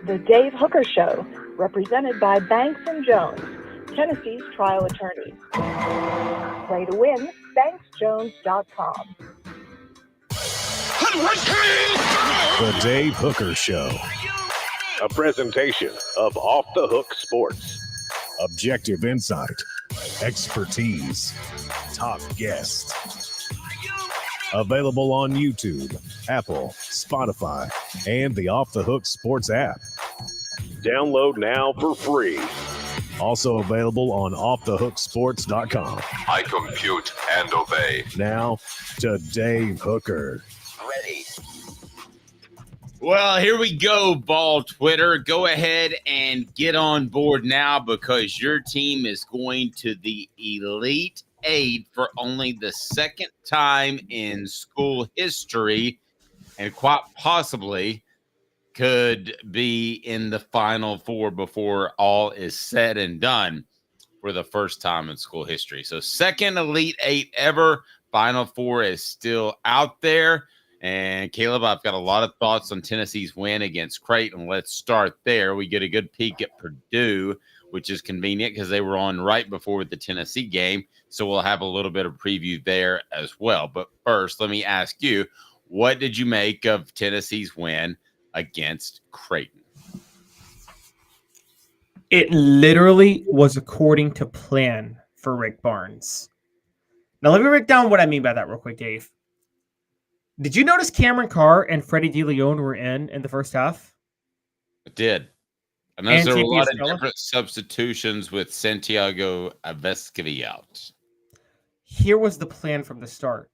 The Dave Hooker Show, represented by Banks & Jones, Tennessee's trial attorneys. Play to win, banksjones.com. The Dave Hooker Show. A presentation of Off the Hook Sports. Objective insight, expertise, top guests. Available on YouTube, Apple, Spotify, and the Off the Hook Sports app. Download now for free. Also available on offthehooksports.com. I compute and obey. Now to Dave Hooker. Ready. Well, here we go, Ball Twitter. Go ahead and get on board now because your team is going to the Elite Eight for only the second time in school history and quite possibly could be in the Final Four before all is said and done for the first time in school history. So second Elite Eight ever. Final Four is still out there. And Caleb, I've got a lot of thoughts on Tennessee's win against Creighton. Let's start there. We get a good peek at Purdue, which is convenient because they were on right before the Tennessee game. So we'll have a little bit of preview there as well. But first, let me ask you, what did you make of Tennessee's win against Creighton? It literally was according to plan for Rick Barnes. Now, let me break down what I mean by that real quick, Dave. Did you notice Cameron Carr and Freddie DeLeon were in the first half? I did. I noticed there were a lot of different substitutions with Santiago Vescovi out. Here was the plan from the start.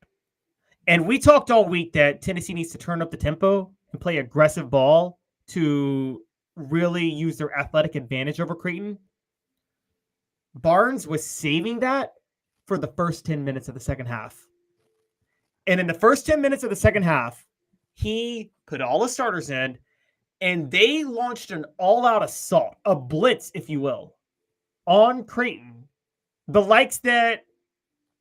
And we talked all week that Tennessee needs to turn up the tempo and play aggressive ball to really use their athletic advantage over Creighton. Barnes was saving that for the first 10 minutes of the second half. And in the first 10 minutes of the second half, he put all the starters in, and they launched an all-out assault, a blitz, if you will, on Creighton. The likes that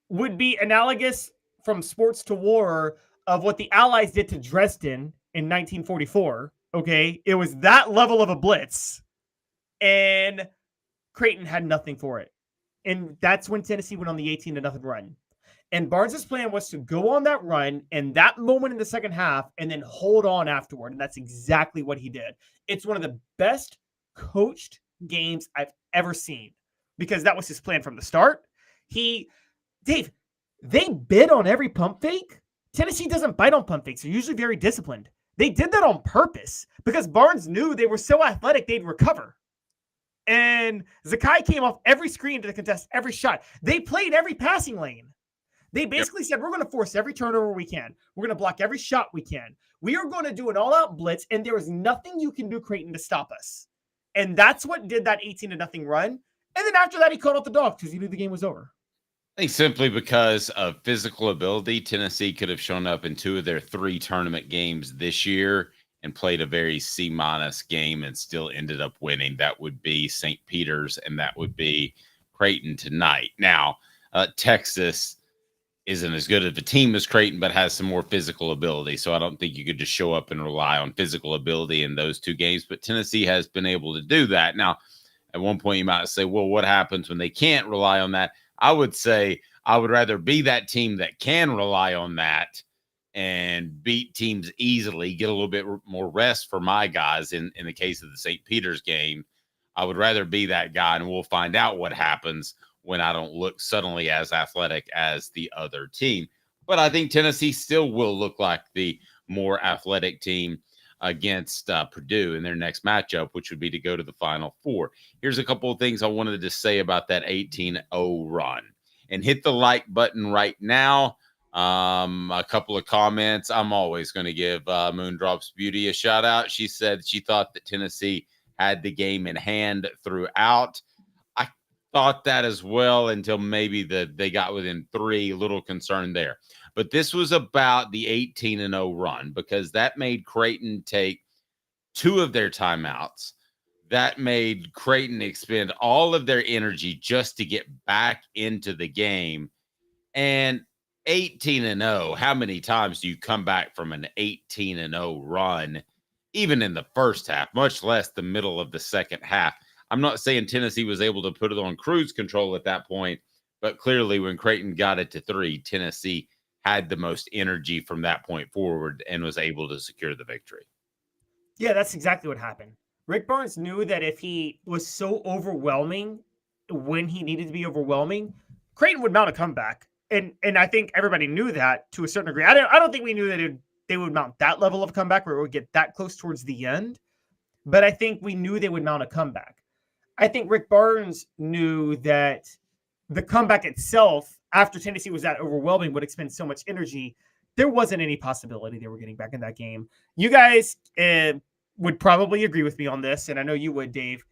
would be analogous from sports to war of what the Allies did to Dresden in 1944. Okay, it was that level of a blitz, and Creighton had nothing for it. And that's when Tennessee went on the 18-0 run. And Barnes' plan was to go on that run in that moment in the second half and then hold on afterward. And that's exactly what he did. It's one of the best coached games I've ever seen because that was his plan from the start. Dave, they bid on every pump fake. Tennessee doesn't bite on pump fakes. They're usually very disciplined. They did that on purpose because Barnes knew they were so athletic they'd recover. And Zakai came off every screen to contest every shot. They played every passing lane. They basically said, we're going to force every turnover we can. We're going to block every shot we can. We are going to do an all-out blitz, and there is nothing you can do, Creighton, to stop us. And that's what did that 18-0 run. And then after that, he called out the dog because he knew the game was over. I think simply because of physical ability, Tennessee could have shown up in 2 of their 3 tournament games this year and played a very C- game and still ended up winning. That would be St. Peter's, and that would be Creighton tonight. Now, Texas isn't as good of a team as Creighton, but has some more physical ability. So I don't think you could just show up and rely on physical ability in those 2 games. But Tennessee has been able to do that. Now, at one point you might say, well, what happens when they can't rely on that? I would say I would rather be that team that can rely on that and beat teams easily, get a little bit more rest for my guys in the case of the St. Peter's game. I would rather be that guy, and we'll find out what happens when I don't look suddenly as athletic as the other team. But I think Tennessee still will look like the more athletic team against Purdue in their next matchup, which would be to go to the Final Four. Here's a couple of things I wanted to say about that 18-0 run. And hit the like button right now. A couple of comments. I'm always going to give Moondrops Beauty a shout out. She said she thought that Tennessee had the game in hand throughout. Thought that as well until maybe they got within 3, a little concerned there. But this was about the 18-0 run because that made Creighton take 2 of their timeouts. That made Creighton expend all of their energy just to get back into the game. And 18-0, how many times do you come back from an 18-0 run even in the first half, much less the middle of the second half. I'm not saying Tennessee was able to put it on cruise control at that point, but clearly when Creighton got it to 3, Tennessee had the most energy from that point forward and was able to secure the victory. Yeah, that's exactly what happened. Rick Barnes knew that if he was so overwhelming when he needed to be overwhelming, Creighton would mount a comeback. And I think everybody knew that to a certain degree. I don't think we knew that they would mount that level of comeback where it would get that close towards the end. But I think we knew they would mount a comeback. I think Rick Barnes knew that the comeback itself, after Tennessee was that overwhelming, would expend so much energy. There wasn't any possibility they were getting back in that game. You guys would probably agree with me on this, and I know you would, Dave.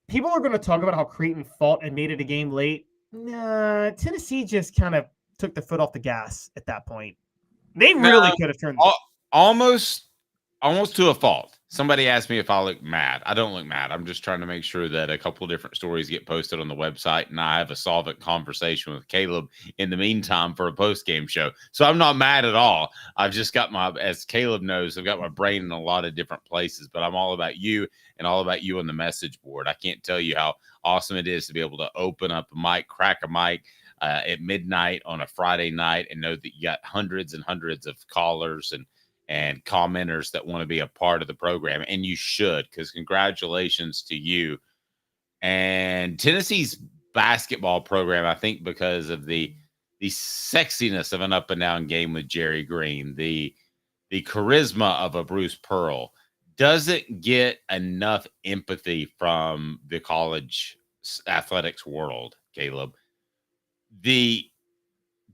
People are going to talk about how Creighton fought and made it a game late. Nah, Tennessee just kind of took the foot off the gas at that point. They really could have turned almost to a fault. Somebody asked me if I look mad. I don't look mad. I'm just trying to make sure that a couple of different stories get posted on the website, and I have a solvent conversation with Caleb in the meantime for a post-game show. So I'm not mad at all. I've just got as Caleb knows, I've got my brain in a lot of different places, but I'm all about you and all about you on the message board. I can't tell you how awesome it is to be able to open up a mic, crack a mic at midnight on a Friday night and know that you got hundreds and hundreds of callers and commenters that want to be a part of the program. And you should, because congratulations to you. And Tennessee's basketball program, I think because of the sexiness of an up and down game with Jerry Green, the charisma of a Bruce Pearl, doesn't get enough empathy from the college athletics world, Caleb. The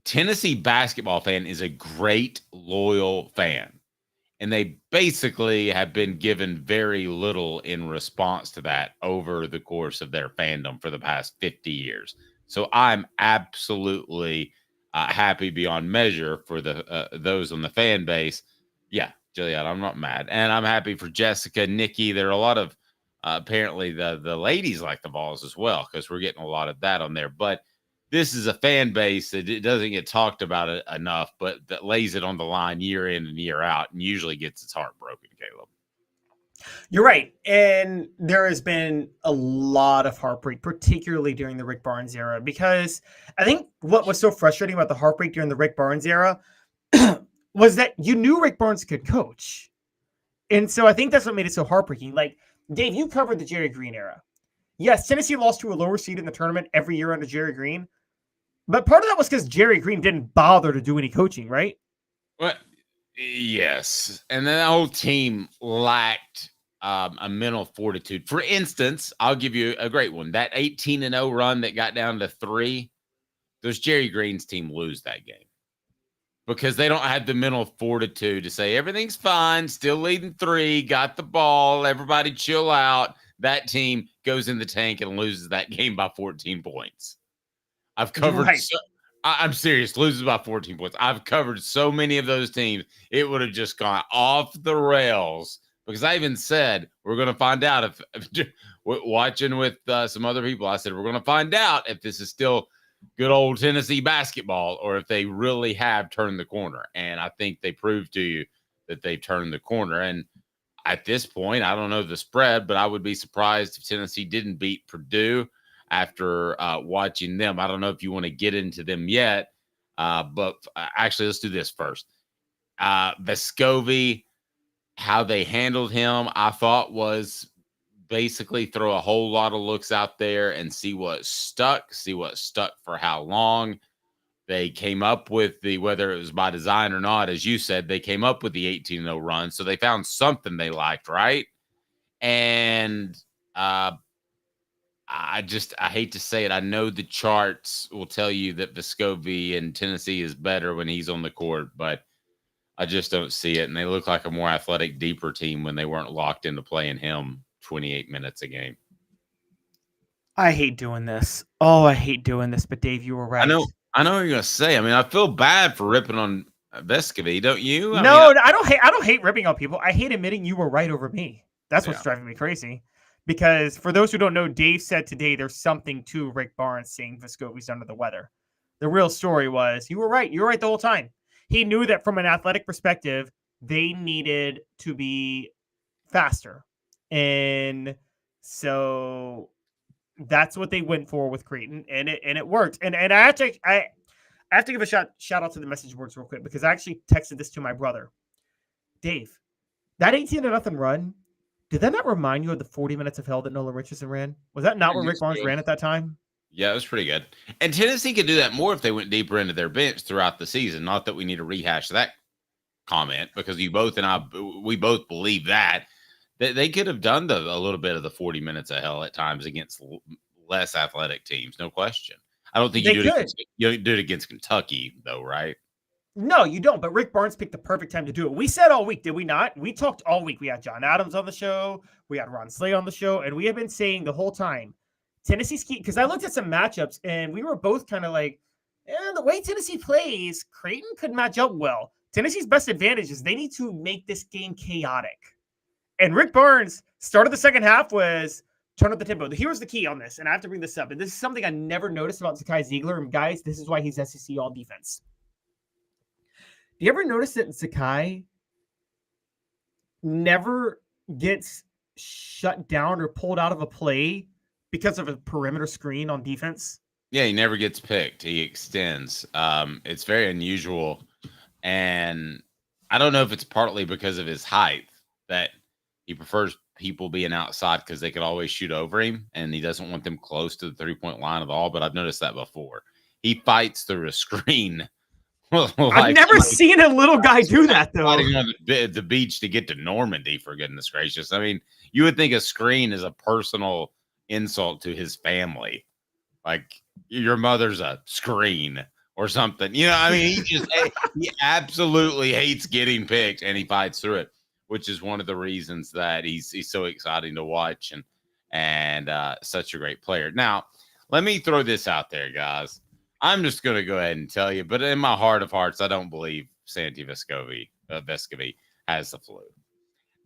Tennessee basketball fan is a great, loyal fan. And they basically have been given very little in response to that over the course of their fandom for the past 50 years. So I'm absolutely happy beyond measure for those on the fan base. Yeah, Juliet, I'm not mad. And I'm happy for Jessica, Nikki. There are a lot of apparently the ladies like the Vols as well, because we're getting a lot of that on there. But this is a fan base that it doesn't get talked about it enough, but that lays it on the line year in and year out and usually gets its heart broken, Caleb. You're right. And there has been a lot of heartbreak, particularly during the Rick Barnes era, because I think what was so frustrating about the heartbreak during the Rick Barnes era was that you knew Rick Barnes could coach. And so I think that's what made it so heartbreaking. Like, Dave, you covered the Jerry Green era. Yes, Tennessee lost to a lower seed in the tournament every year under Jerry Green. But part of that was because Jerry Green didn't bother to do any coaching, right? Well, yes. And then the whole team lacked a mental fortitude. For instance, I'll give you a great one. That 18-0 run that got down to 3, does Jerry Green's team lose that game? Because they don't have the mental fortitude to say, everything's fine, still leading 3, got the ball, everybody chill out. That team goes in the tank and loses that game by 14 points. I've covered I'm serious, loses by 14 points. I've covered so many of those teams, it would have just gone off the rails. Because I even said, we're going to find out if watching with some other people, I said, we're going to find out if this is still good old Tennessee basketball or if they really have turned the corner. And I think they proved to you that they've turned the corner. And at this point, I don't know the spread, but I would be surprised if Tennessee didn't beat Purdue after watching them. I don't know if you want to get into them yet, but actually, let's do this first. Vescovi, how they handled him, I thought was basically throw a whole lot of looks out there and see what stuck for how long. They came up with whether it was by design or not, as you said, they came up with the 18-0 run. So they found something they liked, right? And I hate to say it. I know the charts will tell you that Vescovi in Tennessee is better when he's on the court, but I just don't see it. And they look like a more athletic, deeper team when they weren't locked into playing him 28 minutes a game. I hate doing this. Oh, I hate doing this. But Dave, you were right. I know what you're going to say. I mean, I feel bad for ripping on Vescovi, don't you? I don't hate ripping on people. I hate admitting you were right over me. That's what's driving me crazy. Because for those who don't know, Dave said today there's something to Rick Barnes saying Vescovi's under the weather. The real story was you were right. You were right the whole time. He knew that from an athletic perspective, they needed to be faster. And so that's what they went for with Creighton, and it worked. And I have to give a shout out to the message boards real quick, because I actually texted this to my brother. Dave, that 18-0 run, did that not remind you of the 40 minutes of hell that Nolan Richardson ran? Was that not what Rick Barnes ran at that time? Yeah, it was pretty good. And Tennessee could do that more if they went deeper into their bench throughout the season. Not that we need to rehash that comment, because we both believe that they could have done a little bit of the 40 minutes of hell at times against less athletic teams, no question. I don't think you do it against Kentucky, though, right? No, you don't. But Rick Barnes picked the perfect time to do it. We said all week, did we not? We talked all week. We had John Adams on the show. We had Ron Slay on the show. And we have been saying the whole time, Tennessee's key, because I looked at some matchups and we were both kind of like, the way Tennessee plays, Creighton could match up well. Tennessee's best advantage is they need to make this game chaotic. And Rick Barnes started the second half was turn up the tempo. Here's the key on this, and I have to bring this up. And this is something I never noticed about Zakai Ziegler. And guys, this is why he's SEC all defense. Do you ever notice that Zakai never gets shut down or pulled out of a play because of a perimeter screen on defense? Yeah, he never gets picked. He extends. It's very unusual. And I don't know if it's partly because of his height that he prefers people being outside because they could always shoot over him, and he doesn't want them close to the three-point line at all. But I've noticed that before. He fights through a screen. I've never seen a little guy do that, though. Fighting on the beach to get to Normandy, for goodness gracious. I mean, you would think a screen is a personal insult to his family. Like, your mother's a screen or something. You know, I mean, he absolutely hates getting picked, and he fights through it, which is one of the reasons that he's so exciting to watch and such a great player. Now, let me throw this out there, guys. I'm just going to go ahead and tell you, but in my heart of hearts, I don't believe Santi Vescovi has the flu.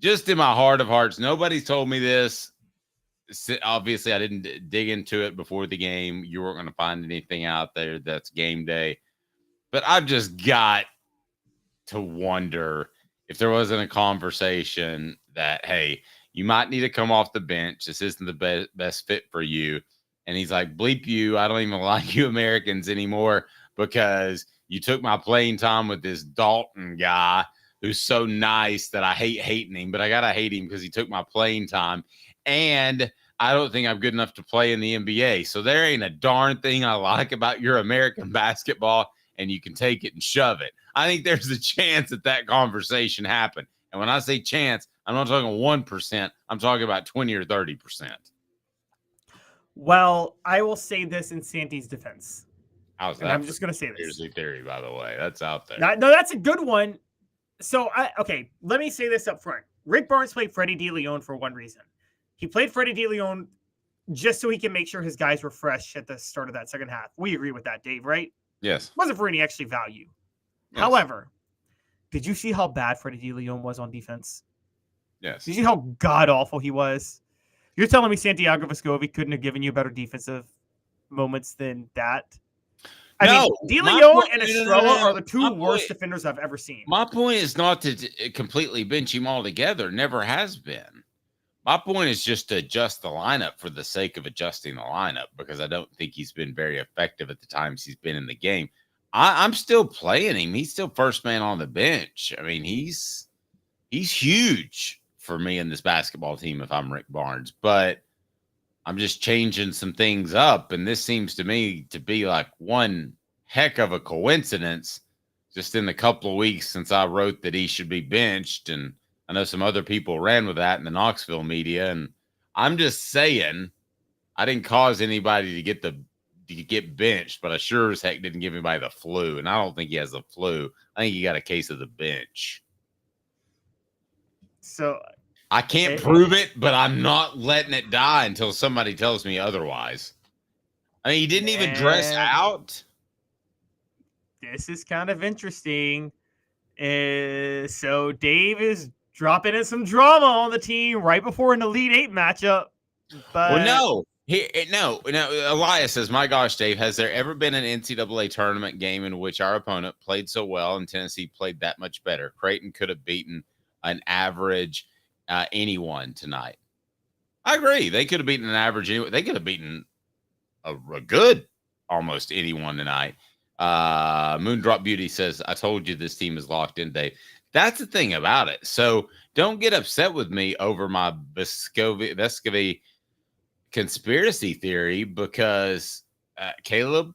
Just in my heart of hearts, nobody's told me this. Obviously, I didn't dig into it before the game. You weren't going to find anything out there that's game day. But I've just got to wonder if there wasn't a conversation that, hey, you might need to come off the bench. This isn't the best fit for you. And he's like, bleep you. I don't even like you Americans anymore because you took my playing time with this Dalton guy who's so nice that I hate hating him, but I got to hate him because he took my playing time. And I don't think I'm good enough to play in the NBA. So there ain't a darn thing I like about your American basketball, and you can take it and shove it. I think there's a chance that conversation happened. And when I say chance, I'm not talking 1%. I'm talking about 20 or 30%. Well, I will say this in Santi's defense. How's that? And I'm just going to say this. Here's the theory, by the way. That's out there. No, that's a good one. So, let me say this up front. Rick Barnes played Freddie DeLeon for one reason. He played Freddie DeLeon just so he can make sure his guys were fresh at the start of that second half. We agree with that, Dave, right? Yes. It wasn't for any extra value. Yes. However, did you see how bad Freddie DeLeon was on defense? Yes. Did you see how god-awful he was? You're telling me Santiago Vescovi couldn't have given you better defensive moments than that? I mean, DeLeon and Estrella are the two worst defenders I've ever seen. My point is not to completely bench him altogether. Never has been. My point is just to adjust the lineup for the sake of adjusting the lineup because I don't think he's been very effective at the times he's been in the game. I'm still playing him. He's still first man on the bench. I mean, he's huge for me in this basketball team if I'm Rick Barnes, but I'm just changing some things up. And this seems to me to be like one heck of a coincidence just in the couple of weeks since I wrote that he should be benched. And I know some other people ran with that in the Knoxville media. And I'm just saying I didn't cause anybody to get benched, but I sure as heck didn't give anybody the flu. And I don't think he has the flu. I think he got a case of the bench. So I can't prove it, but I'm not letting it die until somebody tells me otherwise. I mean, he didn't even dress out. This is kind of interesting. So Dave is dropping in some drama on the team right before an Elite Eight matchup. But well, no, No. Elias says, "My gosh, Dave, has there ever been an NCAA tournament game in which our opponent played so well and Tennessee played that much better? Creighton could have beaten an average anyone tonight." I agree. They could have beaten an average anyone. They could have beaten a good almost anyone tonight. Moondrop Beauty says, "I told you this team is locked in, Dave." That's the thing about it. So don't get upset with me over my Vescovi conspiracy theory, because Caleb,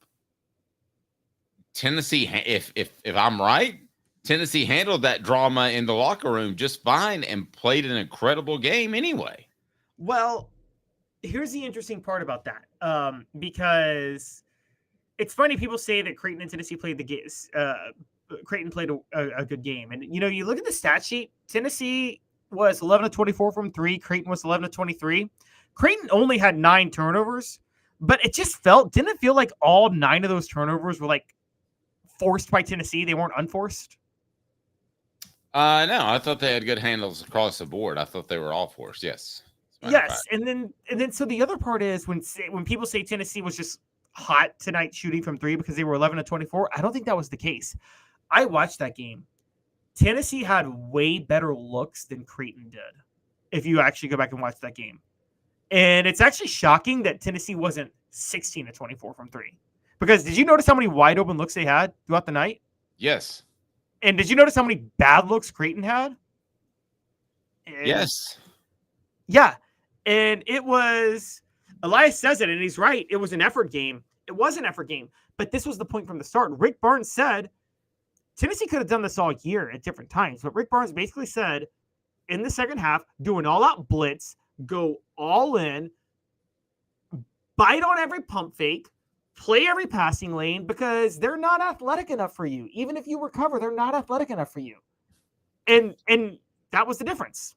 Tennessee, if I'm right, Tennessee handled that drama in the locker room just fine and played an incredible game anyway. Well, here's the interesting part about that, because it's funny people say that Creighton and Tennessee played the game. Creighton played a good game, and you look at the stat sheet. Tennessee was 11 of 24 from 3. Creighton was 11 of 23. Creighton only had 9 turnovers, but it just didn't feel like all 9 of those turnovers were like forced by Tennessee. They weren't unforced. No, I thought they had good handles across the board. I thought they were all forced. Yes. Yes, and then so the other part is when people say Tennessee was just hot tonight shooting from 3 because they were 11 of 24. I don't think that was the case. I watched that game. Tennessee had way better looks than Creighton did, if you actually go back and watch that game. And it's actually shocking that Tennessee wasn't 16 of 24 from 3. Because did you notice how many wide open looks they had throughout the night? Yes. And did you notice how many bad looks Creighton had? Yes. Yeah. And it was, Elias says it, and he's right. It was an effort game. It was an effort game. But this was the point from the start. Rick Barnes said, Tennessee could have done this all year at different times. But Rick Barnes basically said, in the second half, do an all-out blitz, go all in, bite on every pump fake, play every passing lane, because they're not athletic enough for you. Even if you recover, they're not athletic enough for you. And that was the difference.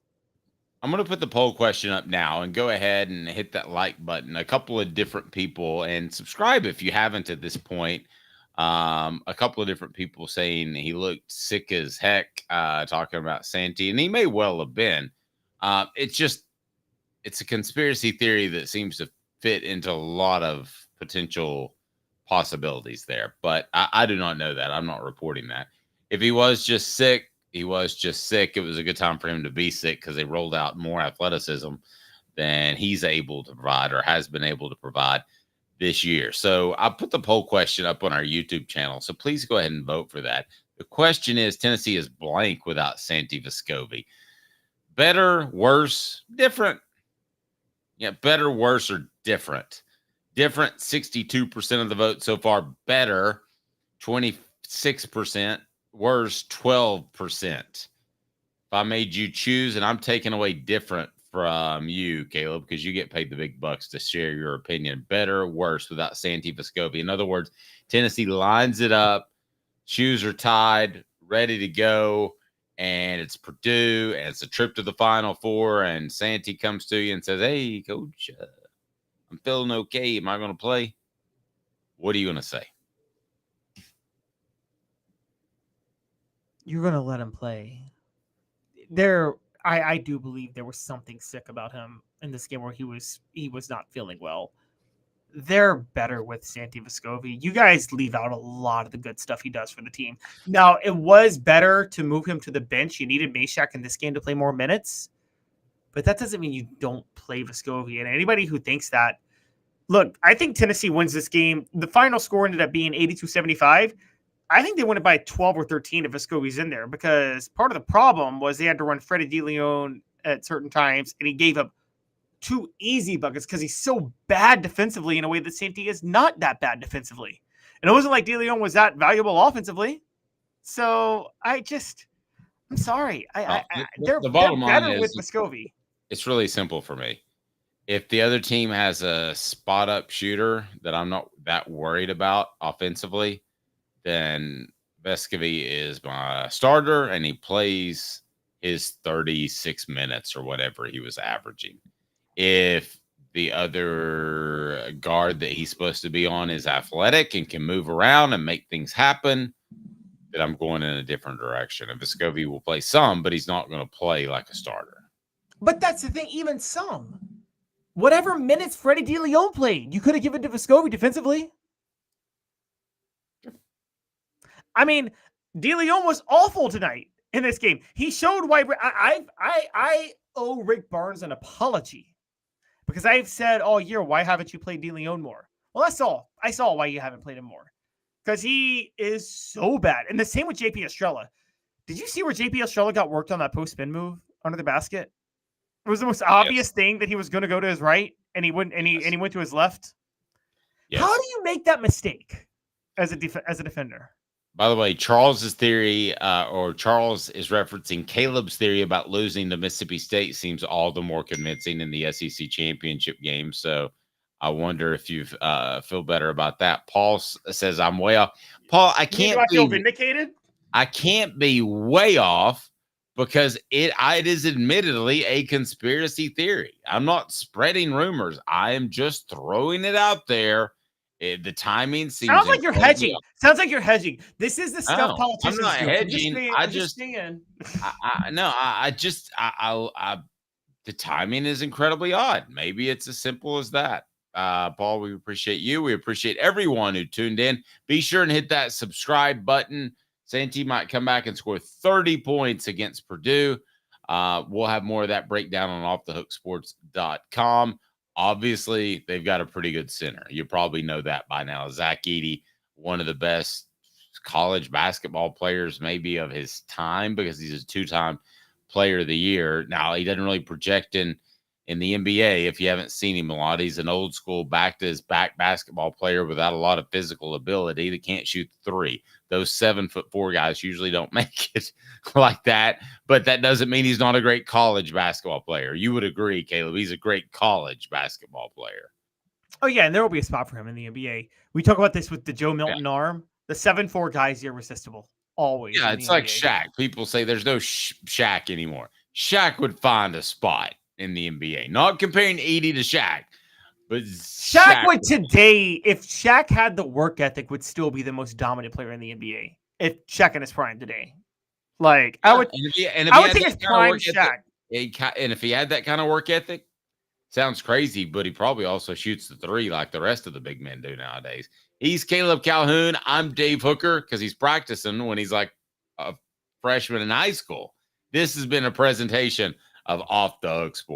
I'm going to put the poll question up now and go ahead and hit that like button. A couple of different people, and subscribe if you haven't at this point. A couple of different people saying he looked sick as heck, talking about Santi, and he may well have been. It's a conspiracy theory that seems to fit into a lot of potential possibilities there, but I do not know that. I'm not reporting that. If he was just sick, he was just sick. It was a good time for him to be sick because they rolled out more athleticism than he's able to provide or has been able to provide this year. So I put the poll question up on our YouTube channel. So please go ahead and vote for that. The question is, Tennessee is blank without Santi Vescovi. Better, worse, different? Yeah, better, worse, or different? Different, 62% of the vote so far. Better, 26%. Worse, 12%. If I made you choose, and I'm taking away different from you, Caleb, because you get paid the big bucks to share your opinion. Better, worse without Santi Vescovi. In other words, Tennessee lines it up, shoes are tied, ready to go, and it's Purdue, and it's a trip to the Final Four, and Santi comes to you and says, "Hey, coach, I'm feeling okay. Am I going to play?" What are you going to say? You're going to let him play. I do believe there was something sick about him in this game where he was not feeling well. They're better with Santi Vescovi. You guys leave out a lot of the good stuff he does for the team. Now, it was better to move him to the bench. You needed Meshack in this game to play more minutes, but that doesn't mean you don't play Vescovi. And anybody who thinks that, look, I think Tennessee wins this game. The final score ended up being 82-75. I think they win it by 12 or 13 if Vescovi's in there, because part of the problem was they had to run Freddie DeLeon at certain times, and he gave up 2 easy buckets because he's so bad defensively in a way that Santi is not that bad defensively. And it wasn't like DeLeon was that valuable offensively. So I'm sorry. They're better with Vescovi. It's really simple for me. If the other team has a spot up shooter that I'm not that worried about offensively, then Vescovi is my starter, and he plays his 36 minutes or whatever he was averaging. If the other guard that he's supposed to be on is athletic and can move around and make things happen, then I'm going in a different direction. And Vescovi will play some, but he's not going to play like a starter. But that's the thing, even some. Whatever minutes Freddie DeLeon played, you could have given to Vescovi defensively. I mean, DeLeon was awful tonight in this game. He showed why I owe Rick Barnes an apology because I've said all year, why haven't you played DeLeon more? Well, that's all. I saw why you haven't played him more because he is so bad. And the same with JP Estrella. Did you see where JP Estrella got worked on that post spin move under the basket? It was the most obvious thing that he was going to go to his right, and he wouldn't, and he went to his left. Yes. How do you make that mistake as a defender? By the way, Charles's theory, or Charles is referencing Caleb's theory about losing to Mississippi State, seems all the more convincing in the SEC championship game. So I wonder if you feel better about that. Paul says I'm way off. Paul, I can't. Do I feel vindicated? I can't be way off. Because it is admittedly a conspiracy theory. I'm not spreading rumors. I am just throwing it out there. The timing seems sounds like you're hedging. Sounds like you're hedging. This is the stuff politicians do. I'm not hedging. The timing is incredibly odd. Maybe it's as simple as that. Paul, we appreciate you. We appreciate everyone who tuned in. Be sure and hit that subscribe button. Santee might come back and score 30 points against Purdue. We'll have more of that breakdown on offthehooksports.com. Obviously, they've got a pretty good center. You probably know that by now. Zach Edey, one of the best college basketball players maybe of his time because he's a two-time player of the year. Now, he doesn't really project in the NBA if you haven't seen him a lot. He's an old school back-to-his-back basketball player without a lot of physical ability that can't shoot three. Those 7'4" guys usually don't make it like that, but that doesn't mean he's not a great college basketball player. You would agree, Caleb. He's a great college basketball player. Oh, yeah, and there will be a spot for him in the NBA. We talk about this with the Joe Milton arm. The 7'4" guy is irresistible, always. Yeah, it's like Shaq. People say there's no Shaq anymore. Shaq would find a spot in the NBA. Not comparing Edey to Shaq, but Shaq would today, if Shaq had the work ethic, would still be the most dominant player in the NBA. If Shaq in his prime today. Like, I would think it's prime Shaq. And if he had that kind of work ethic, sounds crazy, but he probably also shoots the three like the rest of the big men do nowadays. He's Caleb Calhoun. I'm Dave Hooker because he's practicing when he's like a freshman in high school. This has been a presentation of Off the Hook Sports.